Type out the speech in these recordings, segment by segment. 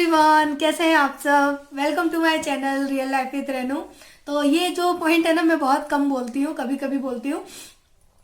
Everyone, कैसे हैं आप सब। Welcome to my channel real life with Renu. तो ये जो पॉइंट है ना, मैं बहुत कम बोलती हूँ, कभी कभी बोलती हूँ,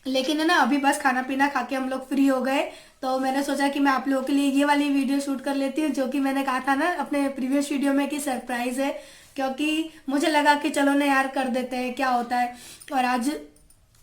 लेकिन है ना अभी बस खाना पीना खा के हम लोग फ्री हो गए। तो मैंने सोचा कि मैं आप लोगों के लिए ये वाली वीडियो शूट कर लेती हूँ, जो कि मैंने कहा था ना अपने प्रीवियस वीडियो में कि सरप्राइज है। क्योंकि मुझे लगा कि चलो ना यार, कर देते हैं, क्या होता है। और आज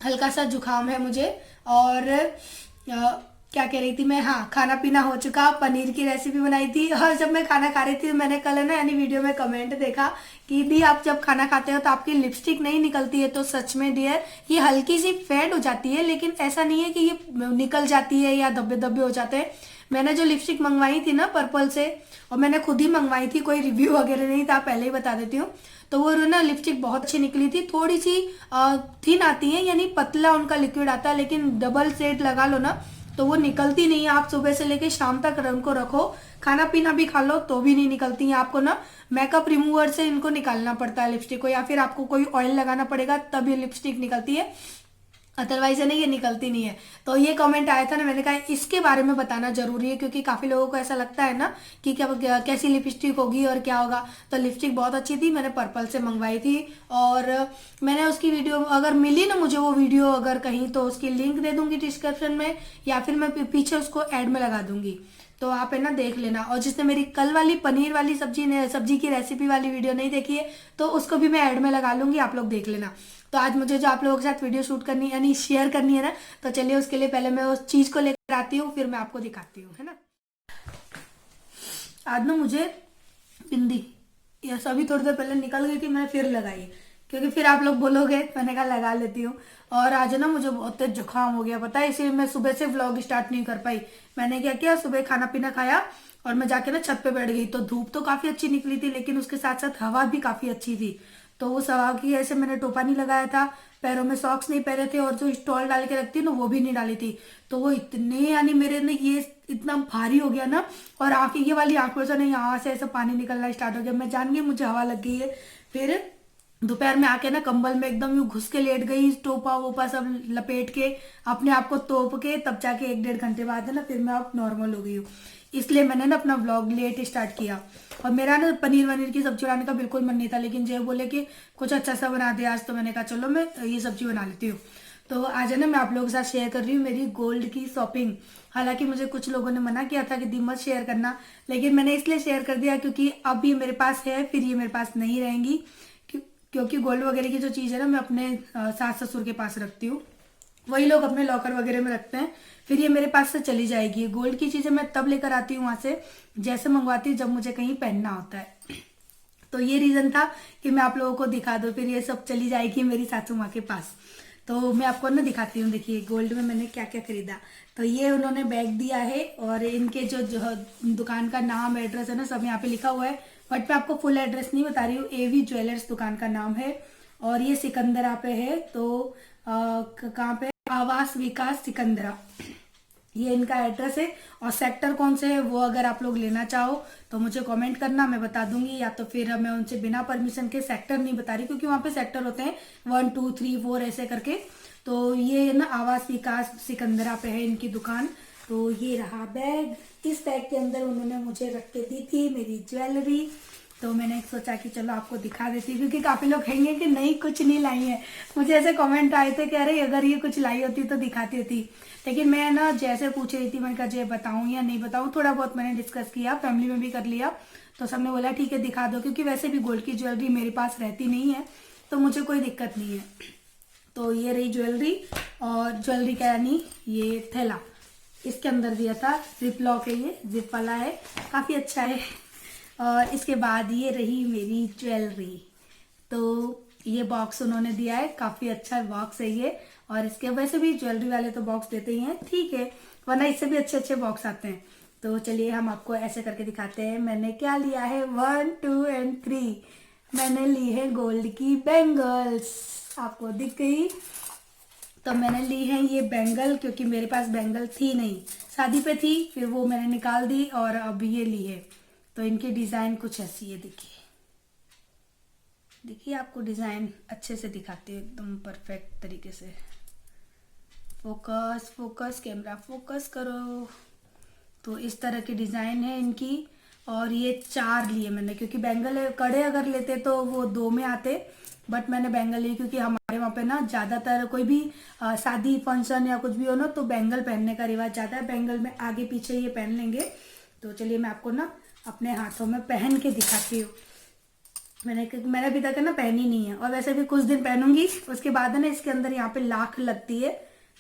हल्का सा जुकाम है मुझे। और क्या कह रही थी मैं, हाँ, खाना पीना हो चुका, पनीर की रेसिपी बनाई थी। और जब मैं खाना खा रही थी, मैंने कल है ना यानी वीडियो में कमेंट देखा कि दी आप जब खाना खाते हो तो आपकी लिपस्टिक नहीं निकलती है। तो सच में डियर, ये हल्की सी फेड हो जाती है, लेकिन ऐसा नहीं है कि ये निकल जाती है या धब्बे धब्बे हो जाते हैं। मैंने जो लिपस्टिक मंगवाई थी ना पर्पल से, और मैंने खुद ही मंगवाई थी, कोई रिव्यू वगैरह नहीं था, पहले ही बता देती हूँ। तो वो ना लिपस्टिक बहुत अच्छी निकली थी। थोड़ी सी थिन आती है, यानी पतला उनका लिक्विड आता है, लेकिन डबल सेट लगा लो ना तो वो निकलती नहीं है। आप सुबह से लेके शाम तक उनको रखो, खाना पीना भी खा लो तो भी नहीं निकलती है। आपको ना मेकअप रिमूवर से इनको निकालना पड़ता है लिपस्टिक को, या फिर आपको कोई ऑयल लगाना पड़ेगा तब ये लिपस्टिक निकलती है, अदरवाइज है ना ये निकलती नहीं है। तो ये कमेंट आया था ना, मैंने कहा इसके बारे में बताना जरूरी है, क्योंकि काफी लोगों को ऐसा लगता है ना कि कैसी लिपस्टिक होगी और क्या होगा। तो लिपस्टिक बहुत अच्छी थी, मैंने पर्पल से मंगवाई थी। और मैंने उसकी वीडियो अगर मिली ना मुझे, वो वीडियो अगर कहीं, तो उसकी लिंक दे दूंगी डिस्क्रिप्शन में, या फिर मैं पीछे उसको ऐड में लगा दूंगी, तो आप है ना देख लेना। और जिसने मेरी कल वाली पनीर वाली सब्जी की रेसिपी वाली वीडियो नहीं देखी है, तो उसको भी मैं ऐड में लगा लूंगी, आप लोग देख लेना। तो आज मुझे जो आप लोगों के साथ वीडियो शूट करनी है यानी शेयर करनी है ना, तो चलिए उसके लिए पहले मैं उस चीज को लेकर आती हूँ, फिर मैं आपको दिखाती हूँ, है ना। आज ना मुझे बिंदी ये सभी थोड़ी देर पहले निकल गई थी, मैंने फिर लगाई, क्योंकि फिर आप लोग बोलोगे, मैंने कहा लगा लेती हूँ। और आज ना मुझे बहुत तेज जुकाम हो गया, पता है, इसलिए मैं सुबह से व्लॉग स्टार्ट नहीं कर पाई। मैंने क्या किया, सुबह खाना पीना खाया और मैं जाके ना छत पे बैठ गई। तो धूप तो काफी अच्छी निकली थी, लेकिन उसके साथ साथ हवा भी काफी अच्छी थी। तो उस हवा की ऐसे मैंने टोपा नहीं लगाया था, पैरों में सॉक्स नहीं पहने थे, और जो स्टॉल डाल के रखती है ना वो भी नहीं डाली थी। तो वो इतने यानी मेरे ने ये इतना भारी हो गया ना, और आंखें, ये वाली आंखों से नहीं, यहाँ से ऐसा पानी निकलना स्टार्ट हो गया। मैं जान गई मुझे हवा लग गई है। फिर दोपहर में आके ना कंबल में एकदम यूं घुस के लेट गई, टोपा वोपा सब लपेट के अपने आप को तोप के, तब जाके 1-1.5 घंटे बाद है ना फिर मैं अब नॉर्मल हो गई हूँ। इसलिए मैंने ना अपना व्लॉग लेट स्टार्ट किया। और मेरा ना पनीर वनीर की सब्जी बनाने का बिल्कुल मन नहीं था, लेकिन जय बोले कि कुछ अच्छा सा बना दे आज, तो मैंने कहा चलो मैं ये सब्जी बना लेती हूँ। तो आज है ना मैं आप लोगों के साथ शेयर कर रही हूँ मेरी गोल्ड की शॉपिंग। हालांकि मुझे कुछ लोगों ने मना किया था कि दी मत शेयर करना, लेकिन मैंने इसलिए शेयर कर दिया क्योंकि अब ये मेरे पास है, फिर ये मेरे पास नहीं रहेंगी। क्योंकि गोल्ड वगैरह की जो चीज़ है ना, मैं अपने सास ससुर के पास रखती हूँ, वही लोग अपने लॉकर वगैरह में रखते हैं। फिर ये मेरे पास से चली जाएगी। गोल्ड की चीजें मैं तब लेकर आती हूँ वहां से, जैसे मंगवाती हूँ जब मुझे कहीं पहनना होता है। तो ये रीजन था कि मैं आप लोगों को दिखा दूं, फिर ये सब चली जाएगी मेरी सासू माँ के पास। तो मैं आपको ना दिखाती हूँ, देखिए गोल्ड में मैंने क्या क्या खरीदा। तो ये उन्होंने बैग दिया है, और इनके जो दुकान का नाम एड्रेस है ना सब यहाँ पे लिखा हुआ है, बट मैं आपको फुल एड्रेस नहीं बता रही हूँ। एवी ज्वेलर्स दुकान का नाम है, और ये सिकंदरा पे है। तो कहाँ पे, आवास विकास सिकंदरा, ये इनका एड्रेस है। और सेक्टर कौन से है वो अगर आप लोग लेना चाहो तो मुझे कमेंट करना, मैं बता दूंगी। या तो फिर मैं उनसे बिना परमिशन के सेक्टर नहीं बता रही, क्योंकि वहां पे सेक्टर होते हैं 1 2 3 4 ऐसे करके। तो ये ना आवास विकास सिकंदरा पे है इनकी दुकान। तो ये रहा बैग, इस बैग के अंदर उन्होंने मुझे रख के दी थी मेरी ज्वेलरी। तो मैंने सोचा कि चलो आपको दिखा देती, क्योंकि काफी लोग कहेंगे कि नहीं कुछ नहीं लाई है। मुझे ऐसे कमेंट आए थे कि अरे अगर ये कुछ लाई होती तो दिखाती होती। लेकिन मैं ना जैसे पूछ रही थी, मैंने कहा जय बताऊं या नहीं बताऊं, थोड़ा बहुत मैंने डिस्कस किया, फैमिली में भी कर लिया। तो सबने बोला ठीक है दिखा दो, क्योंकि वैसे भी गोल्ड की ज्वेलरी मेरे पास रहती नहीं है, तो मुझे कोई दिक्कत नहीं है। तो ये रही ज्वेलरी, और ज्वेलरी का यानी ये थैला इसके अंदर दिया था, जिप लॉक है, ये जिप वाला है, काफी अच्छा है। और इसके बाद ये रही मेरी ज्वेलरी। तो ये बॉक्स उन्होंने दिया है, काफी अच्छा बॉक्स है ये। और इसके वैसे भी ज्वेलरी वाले तो बॉक्स देते ही हैं, ठीक है, वरना इससे भी अच्छे अच्छे बॉक्स आते हैं। तो चलिए हम आपको ऐसे करके दिखाते हैं मैंने क्या लिया है। 1 2 एंड 3, मैंने ली है गोल्ड की बैंगल्स, आपको दिख गई। तो मैंने ली है ये बैंगल, क्योंकि मेरे पास बैंगल थी नहीं, शादी पे थी, फिर वो मैंने निकाल दी और अब ये ली है। तो इनकी डिजाइन कुछ ऐसी है, देखिए देखिए, आपको डिजाइन अच्छे से दिखाती हूँ एकदम परफेक्ट तरीके से। फोकस फोकस, कैमरा फोकस करो। तो इस तरह की डिजाइन है इनकी। और ये 4 लिए मैंने, क्योंकि बैंगल कड़े अगर लेते तो वो 2 में आते, बट मैंने बैंगल लिए क्योंकि हमारे वहाँ पे ना ज़्यादातर कोई भी शादी फंक्शन या कुछ भी हो ना तो बैंगल पहनने का रिवाज ज़्यादा है। बैंगल में आगे पीछे ये पहन लेंगे। तो चलिए मैं आपको ना अपने हाथों में पहन के दिखाती हूँ। मैंने अभी तक है ना पहनी नहीं है, और वैसे भी कुछ दिन पहनूंगी, उसके बाद है ना इसके अंदर यहाँ पे लाख लगती है,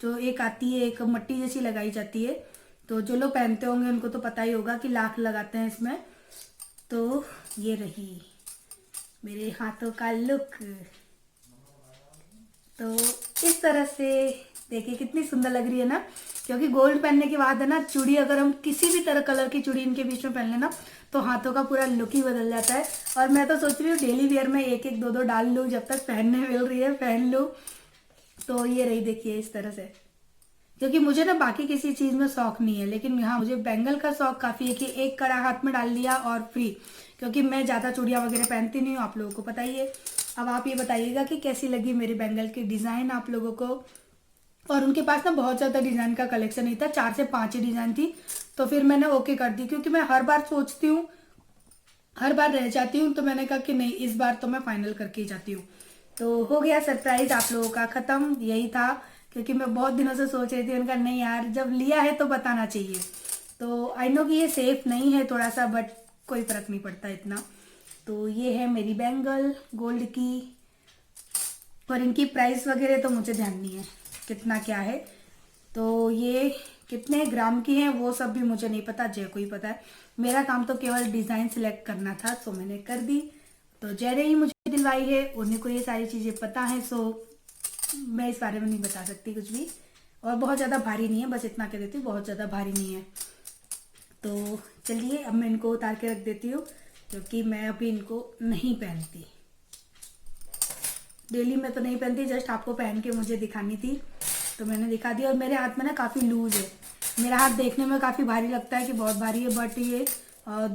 जो एक आती है, एक मट्टी जैसी लगाई जाती है। तो जो लोग पहनते होंगे उनको तो पता ही होगा कि लाख लगाते हैं इसमें। तो ये रही मेरे हाथों का लुक। तो इस तरह से देखिए कितनी सुंदर लग रही है ना, क्योंकि गोल्ड पहनने के बाद है ना चूड़ी, अगर हम किसी भी तरह कलर की चूड़ी इनके बीच में पहन लेना तो हाथों का पूरा लुक ही बदल जाता है। और मैं तो सोच रही हूँ डेली वेयर में एक एक दो दो डाल लूँ, जब तक पहनने मिल रही है पहन लूँ। तो ये रही देखिए इस तरह से, क्योंकि मुझे ना बाकी किसी चीज में शौक नहीं है, लेकिन हाँ मुझे बैंगल का शौक काफी है कि एक कड़ा हाथ में डाल लिया और फ्री, क्योंकि मैं ज्यादा चूड़ियां वगैरह पहनती नहीं हूँ, आप लोगों को पता ही है। अब आप ये बताइएगा कि कैसी लगी मेरी बैंगल की डिजाइन आप लोगों को। और उनके पास ना बहुत ज्यादा डिजाइन का कलेक्शन नहीं था, 4 से 5 ही डिजाइन थी, तो फिर मैंने ओके कर दी, क्योंकि मैं हर बार सोचती हूँ, हर बार रह जाती हूँ, तो मैंने कहा कि नहीं इस बार तो मैं फाइनल करके ही जाती हूँ। तो हो गया सरप्राइज आप लोगों का खत्म, यही था, क्योंकि मैं बहुत दिनों से सोच रही थी, उनका नहीं यार जब लिया है तो बताना चाहिए। तो आई नो कि ये सेफ नहीं है थोड़ा सा, बट कोई फर्क नहीं पड़ता इतना। तो ये है मेरी बैंगल गोल्ड की, और इनकी प्राइस वगैरह तो मुझे ध्यान नहीं है कितना क्या है, तो ये कितने ग्राम की है वो सब भी मुझे नहीं पता, जय को ही पता है। मेरा काम तो केवल डिजाइन सिलेक्ट करना था, सो मैंने कर दी। तो जय ने ही मुझे दिलवाई है, उन्हें को ये सारी चीजें पता है, सो मैं इस बारे में नहीं बता सकती कुछ भी। और बहुत ज़्यादा भारी नहीं है, बस इतना कह देती हूँ, बहुत ज़्यादा भारी नहीं है। तो चलिए अब मैं इनको उतार के रख देती हूँ, क्योंकि मैं अभी इनको नहीं पहनती, डेली में तो नहीं पहनती, जस्ट आपको पहन के मुझे दिखानी थी तो मैंने दिखा दिया। और मेरे हाथ में ना काफ़ी लूज है, मेरा हाथ देखने में काफ़ी भारी लगता है कि बहुत भारी है, बट ये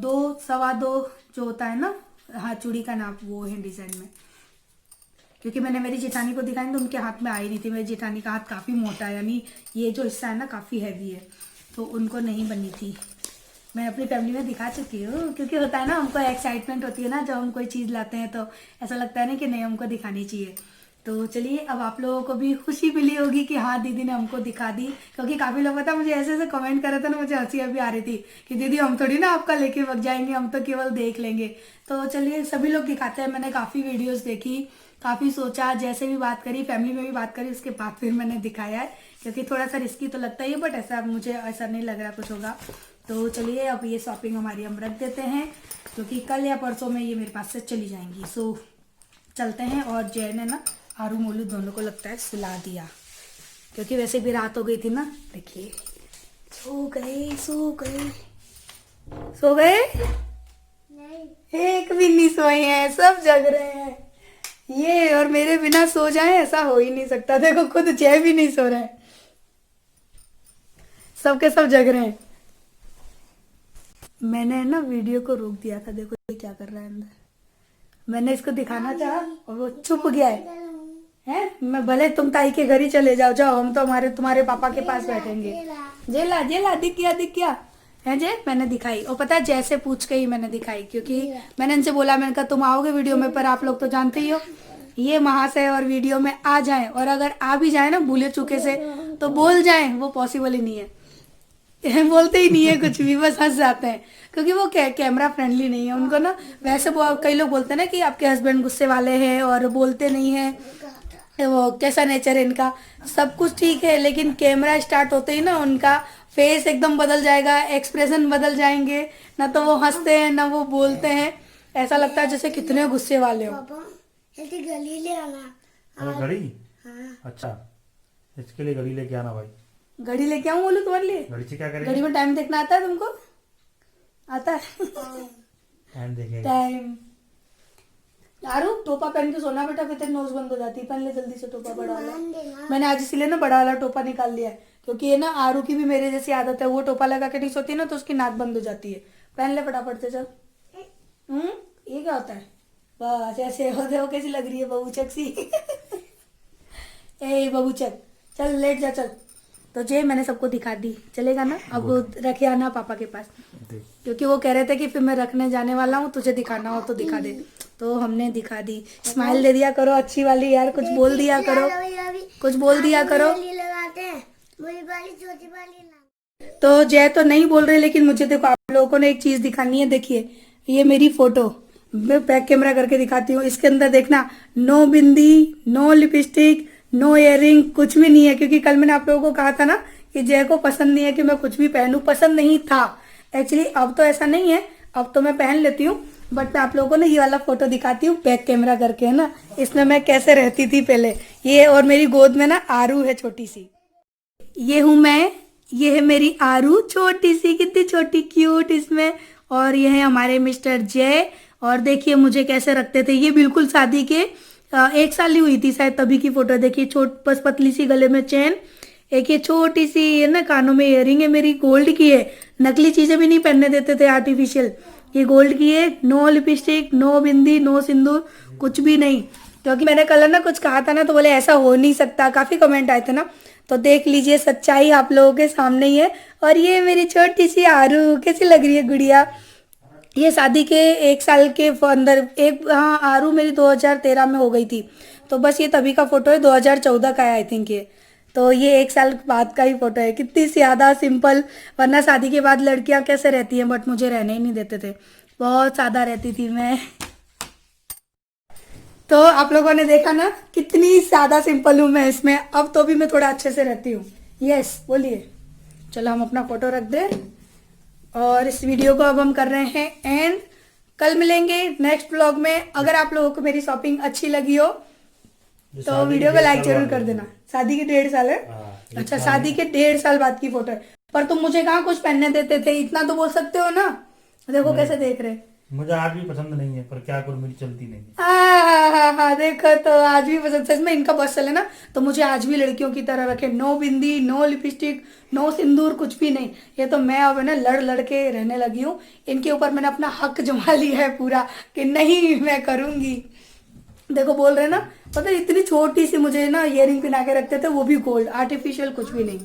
2 सवा 2 जो होता है ना हाथ चूड़ी का नाप, वो है डिजाइन में। क्योंकि मैंने मेरी जेठानी को दिखाई तो उनके हाथ में आई नहीं थी, मेरी जेठानी का हाथ काफ़ी मोटा है, यानी ये जो हिस्सा है ना काफ़ी हैवी है, तो उनको नहीं बनी थी। मैं अपनी फैमिली में दिखा चुकी हूँ, क्योंकि होता है ना हमको एक्साइटमेंट होती है ना जब हम कोई चीज़ लाते हैं, तो ऐसा लगता है ना कि नहीं हमको दिखानी चाहिए। तो चलिए अब आप लोगों को भी खुशी मिली होगी कि हाँ दीदी ने हमको दिखा दी, क्योंकि काफ़ी लोग पता मुझे ऐसे ऐसे कमेंट कर रहे थे ना, मुझे हंसी अभी आ रही थी कि दीदी हम थोड़ी ना आपका लेके भाग जाएंगे, हम तो केवल देख लेंगे। तो चलिए सभी लोग दिखाते हैं, मैंने काफ़ी वीडियोज़ देखी, काफ़ी सोचा, जैसे भी बात करी, फैमिली में भी बात करी, उसके बाद फिर मैंने दिखाया है, क्योंकि थोड़ा सा रिस्की तो लगता ही है, बट ऐसा मुझे ऐसा नहीं लग रहा कुछ होगा। तो चलिए अब ये शॉपिंग हमारी हम रख देते हैं, क्योंकि कल या परसों में ये मेरे पास से चली जाएंगी। सो चलते हैं। और जय ने ना आरू मोलू दोनों को लगता है सुला दिया, क्योंकि वैसे भी रात हो गई थी ना। देखिए सो गए सो गए सो गए, एक भी नहीं सोए हैं, सब जग रहे हैं ये, और मेरे बिना सो जाए ऐसा हो ही नहीं सकता। देखो खुद जय भी नहीं सो रहे हैं, सबके सब जग रहे हैं। मैंने ना वीडियो को रोक दिया था, देखो ये क्या कर रहा है अंदर, मैंने इसको दिखाना चाहा और वो चुप गया है। मैं भले तुम ताई के घर ही चले जाओ, जाओ हम तो तुम्हारे पापा के पास बैठेंगे। जेला जेला दिख गया है जे, मैंने दिखाई। और पता है जैसे पूछ के ही मैंने दिखाई, क्योंकि मैंने इनसे बोला, मैंने कहा तुम आओगे वीडियो में, पर आप लोग तो जानते ही हो ये महाशय और वीडियो में आ जाए, और अगर आ भी जाए ना भूले चुके से तो बोल जाए, वो पॉसिबल ही नहीं है। बोलते ही नहीं है कुछ भी, बस हंस जाते हैं, क्योंकि वो कैमरा फ्रेंडली नहीं है उनको ना। वैसे कई लोग बोलते हैं ना कि आपके हस्बैंड गुस्से वाले हैं और बोलते नहीं है, वो कैसा नेचर है इनका, सब कुछ ठीक है, लेकिन कैमरा स्टार्ट होते ही ना उनका फेस एकदम बदल जाएगा, एक्सप्रेशन बदल जाएंगे, ना तो वो हंसते हैं ना वो बोलते हैं, ऐसा लगता है जैसे कितने गुस्से वाले हो। घड़ी ले आना। घड़ी? हाँ। अच्छा, इसके लिए घड़ी लेके आना भाई। घड़ी लेके आऊं बोलू तुम्हारे लिए? घड़ी से क्या करेंगे? घड़ी में टाइम देखना आता है तुमको? आता है? टाइम देखेगा। टाइम यारू टोपा पहन के सोना बेटा, फिर तेरी नोज बंद हो जाती है। पहन ले जल्दी से टोपा बड़ा वाला। मैंने आज इसीलिए ना बड़ा वाला टोपा निकाल लिया है, क्योंकि ये ना आरू की भी मेरे जैसी आदत है, वो टोपा लगा के नहीं सोती ना तो उसकी नाक बंद हो जाती है। पहन ले फटाफट से चल। ये क्या होता है? बस ऐसे होते हो, कैसी लग रही है बबूचक सी। ए बबूचक चल लेट जा चल। तो जे मैंने सबको दिखा दी, चलेगा ना? अब वो रखे आना पापा के पास, क्योंकि वो कह रहे थे कि फिर मैं रखने जाने वाला हूँ, तुझे दिखाना हो तो दिखा दे। तो हमने दिखा दी। स्माइल दे दिया करो अच्छी वाली यार, कुछ बोल दिया करो, कुछ बोल दिया करो। लगाते हैं वही वाली छोटी वाली। तो जय तो नहीं बोल रहे, लेकिन मुझे देखो आप लोगों ने एक चीज दिखानी है। देखिए ये मेरी फोटो, मैं बैक कैमरा करके दिखाती हूँ। इसके अंदर देखना, नो बिंदी, नो लिपस्टिक, नो इयररिंग, कुछ भी नहीं है। क्योंकि कल मैंने आप लोगों को कहा था ना कि जय को पसंद नहीं है कि मैं कुछ भी पहनूं, पसंद नहीं था एक्चुअली। अब तो ऐसा नहीं है, अब तो मैं पहन लेती हूँ। बट मैं आप लोगों को ना ये वाला फोटो दिखाती हूँ बैक कैमरा करके, है ना। इसमें मैं कैसे रहती थी पहले। ये और मेरी गोद में ना आरू है छोटी सी, ये हूँ मैं, ये है मेरी आरू छोटी सी, कितनी छोटी क्यूट इसमें। और ये है हमारे मिस्टर जय। और देखिए मुझे कैसे रखते थे, ये बिल्कुल शादी के 1 साल ही हुई थी शायद तभी की फोटो है। देखिए छोट बस पतली सी गले में चेन, एक ये छोटी सी है ना, कानों में इयरिंग है मेरी, गोल्ड की है। नकली चीजें भी नहीं पहनने देते थे, आर्टिफिशियल, ये गोल्ड की है। नो लिपस्टिक, नो बिंदी, नो सिंदूर, कुछ भी नहीं। क्योंकि मैंने कल ना कुछ कहा था ना, तो बोले ऐसा हो नहीं सकता, काफी कमेंट आए थे ना। तो देख लीजिए सच्चाई आप लोगों के सामने ही है। और ये मेरी छोटी सी आरू कैसी लग रही है गुड़िया। ये शादी के 1 साल के अंदर एक, हाँ आरू मेरी 2013 में हो गई थी। तो बस ये तभी का फोटो है, 2014 का है आई थिंक ये। तो ये 1 साल बाद का ही फोटो है। कितनी सादा सिंपल, वरना शादी के बाद लड़कियां कैसे रहती हैं, बट मुझे रहने ही नहीं देते थे, बहुत सादा रहती थी मैं। तो आप लोगों ने देखा ना कितनी सादा सिंपल हूँ मैं इसमें। अब तो भी मैं थोड़ा अच्छे से रहती हूँ। यस बोलिए। चलो हम अपना फोटो रख दे, और इस वीडियो को अब हम कर रहे हैं एंड। कल मिलेंगे नेक्स्ट ब्लॉग में। अगर आप लोगों को मेरी शॉपिंग अच्छी लगी हो तो वीडियो को लाइक जरूर कर देना। शादी के 1.5 साल है। अच्छा शादी के 1.5 साल बाद की फोटो है। पर तुम मुझे कहाँ कुछ पहनने देते थे, इतना तो बोल सकते हो ना। देखो कैसे देख रहे। मुझे आज भी पसंद नहीं है, पर क्या करूं, मेरी चलती नहीं है। हाँ देखो तो आज भी पसंद, सच में इनका बस चले ना तो मुझे आज भी लड़कियों की तरह रखे। नो बिंदी, नो लिपस्टिक, नो सिंदूर, कुछ भी नहीं। ये तो मैं अब है ना लड़ लड़ के रहने लगी हूँ। इनके ऊपर मैंने अपना हक जमा लिया है पूरा कि नहीं मैं करूंगी। देखो बोल रहे ना, पता है इतनी छोटी सी मुझे ना इयरिंग पहना के रखते थे, वो भी गोल्ड, आर्टिफिशियल कुछ भी नहीं।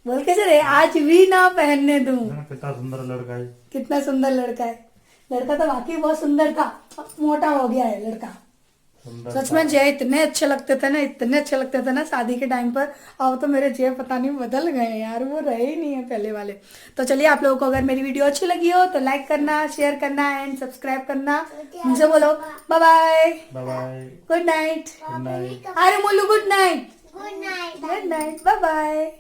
बोल कैसे रहे, आज भी ना पहनने दूं। कितना सुंदर लड़का है, कितना सुंदर लड़का है। लड़का तो वाकई बहुत सुंदर था, मोटा हो गया है लड़का। सच में जय इतने अच्छे लगते थे ना, इतने अच्छे लगते थे ना शादी के टाइम पर। अब तो मेरे जय पता नहीं बदल गए यार, वो रहे ही नहीं है पहले वाले। तो चलिए आप लोगों को अगर मेरी वीडियो अच्छी लगी हो तो लाइक करना, शेयर करना एंड सब्सक्राइब करना। मुझे बोलो bye bye, bye bye, good night. Good night, अरे Molu good night, good night, good night, bye bye.